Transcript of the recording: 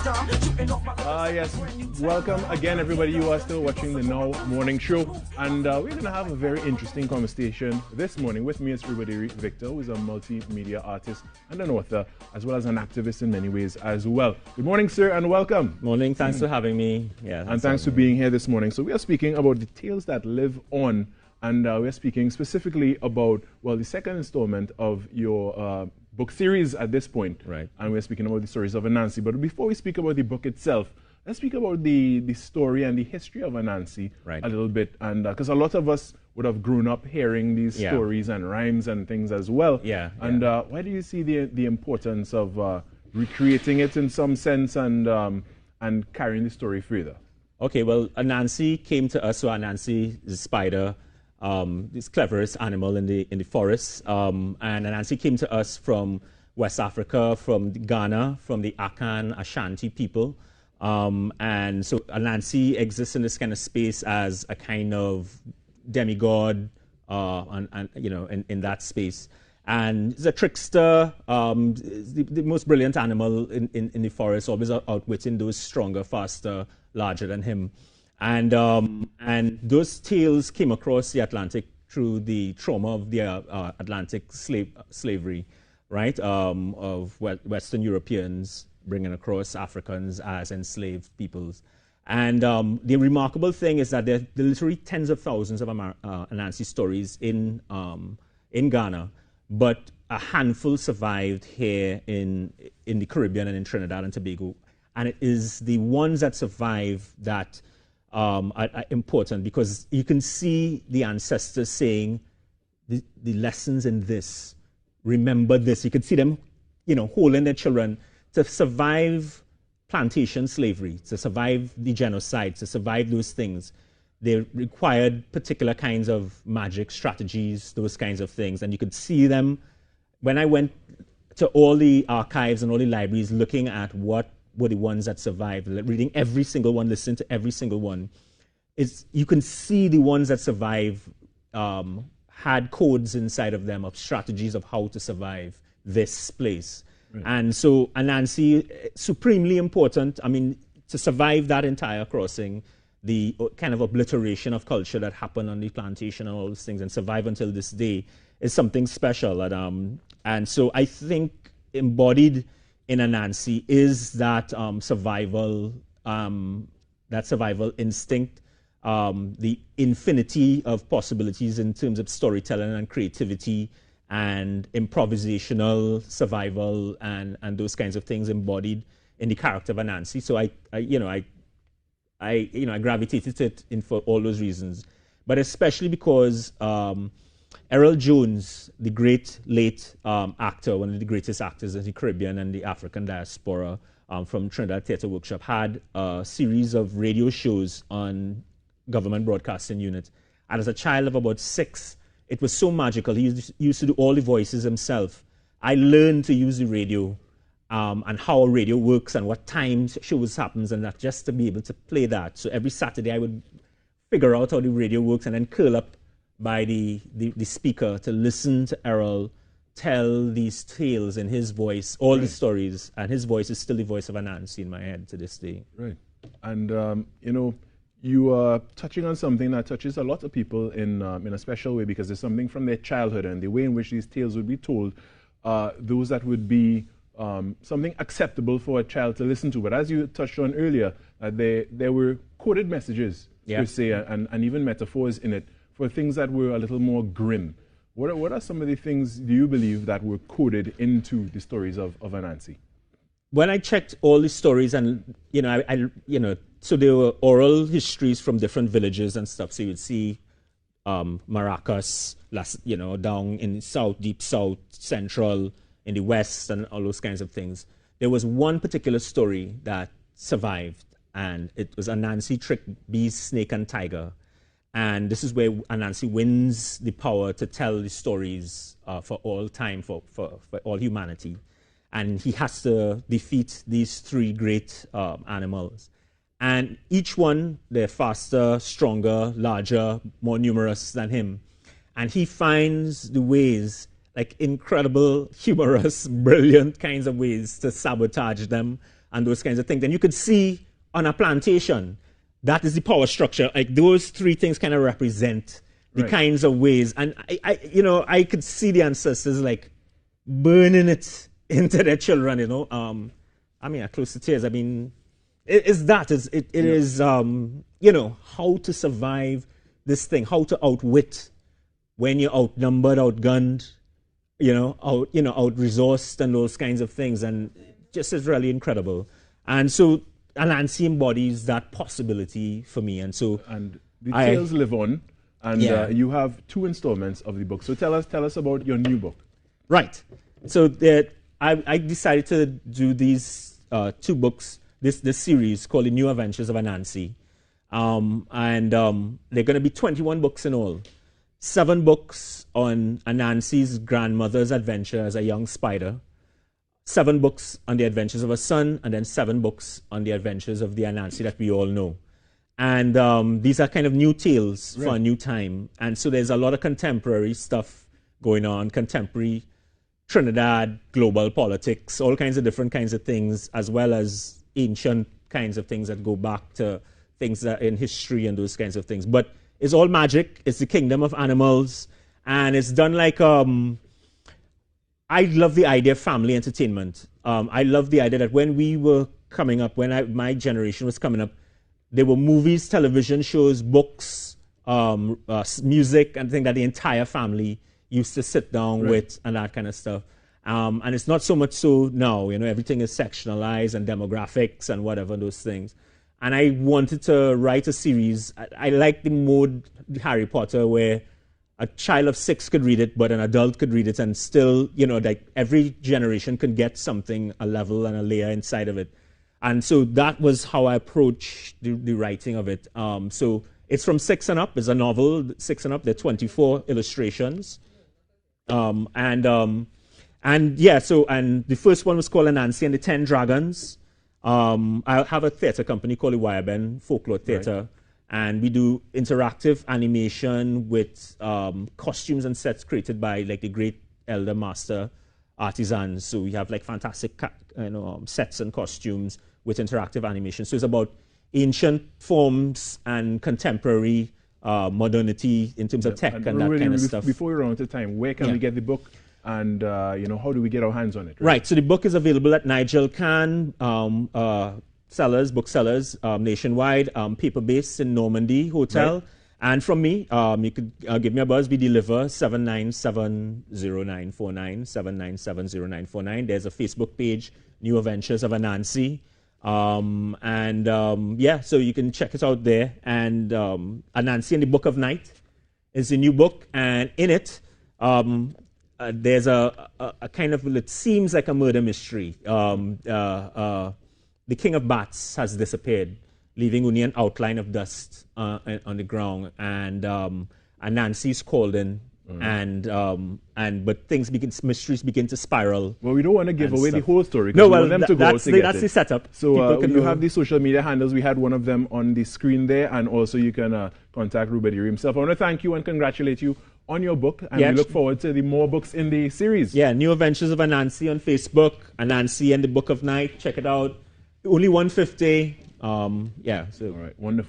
Yes, welcome again, everybody. You are still watching the Now Morning Show, and we're going to have a very interesting conversation this morning. With me is Rubadiri Victor, who is a multimedia artist and an author, as well as an activist in many ways as well. Good morning, sir, and welcome. Morning. Thanks for having me. Yeah, and thanks for being here this morning. So we are speaking about the tales that live on, and we're speaking specifically about, well, the second installment of your book series at this point. Right. And we're speaking about the stories of Anansi. But before we speak about the book itself, let's speak about the story and the history of Anansi a little bit. And because a lot of us would have grown up hearing these stories and rhymes and things as well. And why do you see the importance of recreating it in some sense and carrying the story further? Okay, well, Anansi came to us. So Anansi is a spider. This cleverest animal in the forest, and Anansi came to us from West Africa, from Ghana, from the Akan Ashanti people, and so Anansi exists in this kind of space as a kind of demigod, and you know, in that space, and he's a trickster, the most brilliant animal in the forest, always outwitting those stronger, faster, larger than him. And those tales came across the Atlantic through the trauma of the Atlantic slavery, right? Of Western Europeans bringing across Africans as enslaved peoples. And the remarkable thing is that there are literally tens of thousands of Anansi stories in Ghana, but a handful survived here in the Caribbean and in Trinidad and Tobago. And it is the ones that survive that are important, because you can see the ancestors saying the lessons in this, remember this. You can see them, you know, holding their children to survive plantation slavery, to survive the genocide, to survive those things. They required particular kinds of magic strategies, those kinds of things. And you could see them when I went to all the archives and all the libraries looking at what were the ones that survived, reading every single one, listening to every single one. You can see the ones that survive had codes inside of them of strategies of how to survive this place. Right. And so Anansi, supremely important. I mean, to survive that entire crossing, the kind of obliteration of culture that happened on the plantation and all those things, and survive until this day, is something special. And so I think embodied in Anansi is that survival instinct, the infinity of possibilities in terms of storytelling and creativity and improvisational survival and those kinds of things embodied in the character of Anansi. So I gravitated to it for all those reasons, but especially because Errol Jones, the great late actor, one of the greatest actors in the Caribbean and the African diaspora from Trinidad Theatre Workshop, had a series of radio shows on government broadcasting unit. And as a child of about 6, it was so magical. He used to do all the voices himself. I learned to use the radio and how a radio works and what time shows happens, and that just to be able to play that. So every Saturday I would figure out how the radio works and then curl up by the speaker to listen to Errol tell these tales in his voice, all the stories, and his voice is still the voice of Anansi in my head to this day. Right. And, you know, you are touching on something that touches a lot of people in a special way, because there's something from their childhood and the way in which these tales would be told, those that would be something acceptable for a child to listen to. But as you touched on earlier, there were coded messages, per se, and even metaphors in it for things that were a little more grim. What are some of the things, do you believe, that were coded into the stories of Anansi? When I checked all the stories, and so there were oral histories from different villages and stuff. So you would see Maracas, down in the south, deep south, central, in the west, and all those kinds of things. There was one particular story that survived, and it was Anansi tricked beast, snake, and tiger. And this is where Anansi wins the power to tell the stories for all time, for all humanity. And he has to defeat these 3 great animals. And each one, they're faster, stronger, larger, more numerous than him. And he finds the ways, like incredible, humorous, brilliant kinds of ways to sabotage them and those kinds of things. And you could see on a plantation, that is the power structure. Like those three things kind of represent the kinds of ways. And I could see the ancestors like burning it into their children, I mean, close to tears. I mean, it is how to survive this thing, how to outwit when you're outnumbered, outgunned, out-resourced and those kinds of things. And just is really incredible. And so Anansi embodies that possibility for me. And so and the tales live on. And you have 2 installments of the book. So tell us about your new book. Right. So I decided to do these 2 books, this series called The New Adventures of Anansi. And they're going to be 21 books in all. 7 books on Anansi's grandmother's adventure as a young spider. 7 books on the adventures of her son, and then 7 books on the adventures of the Anansi that we all know. And these are kind of new tales for a new time. And so there's a lot of contemporary stuff going on, contemporary Trinidad, global politics, all kinds of different kinds of things, as well as ancient kinds of things that go back to things that in history and those kinds of things. But it's all magic. It's the kingdom of animals. And it's done like, I love the idea of family entertainment. I love the idea that when we were coming up, when my generation was coming up, there were movies, television shows, books, music, and things that the entire family used to sit down with and that kind of stuff. And it's not so much so now, everything is sectionalized and demographics and whatever, those things. And I wanted to write a series. I like the mode Harry Potter where a child of 6 could read it, but an adult could read it and still, like every generation can get something, a level and a layer inside of it. And so that was how I approached the writing of it. So it's from 6 and up. It's a novel, 6 and up. There are 24 illustrations. And the first one was called Anansi and the 10 Dragons. I have a theater company called the Wyabend Folklore Theater. And we do interactive animation with costumes and sets created by like the great elder master artisans. So we have like fantastic sets and costumes with interactive animation. So it's about ancient forms and contemporary modernity in terms of tech and that kind of stuff. Before we run out of time, where can we get the book? And, how do we get our hands on it? Right. So the book is available at Nigel Can, booksellers nationwide, paper-based in Normandy Hotel. Right. And from me, you could give me a buzz. We deliver 7970949, 7970949. There's a Facebook page, New Adventures of Anansi. So you can check it out there. And Anansi and the Book of Night is a new book. And in it, there's a kind of, it seems like a murder mystery. The king of bats has disappeared, leaving only an outline of dust on the ground. And Anansi's called in. But mysteries begin to spiral. Well, we don't want to give away the whole story. No, well, that's the setup. So you have the social media handles. We had one of them on the screen there, and also you can contact Ruben himself. I want to thank you and congratulate you on your book, and we look forward to the more books in the series. Yeah, New Adventures of Anansi on Facebook, Anansi and the Book of Night. Check it out. Only $150. All right, wonderful.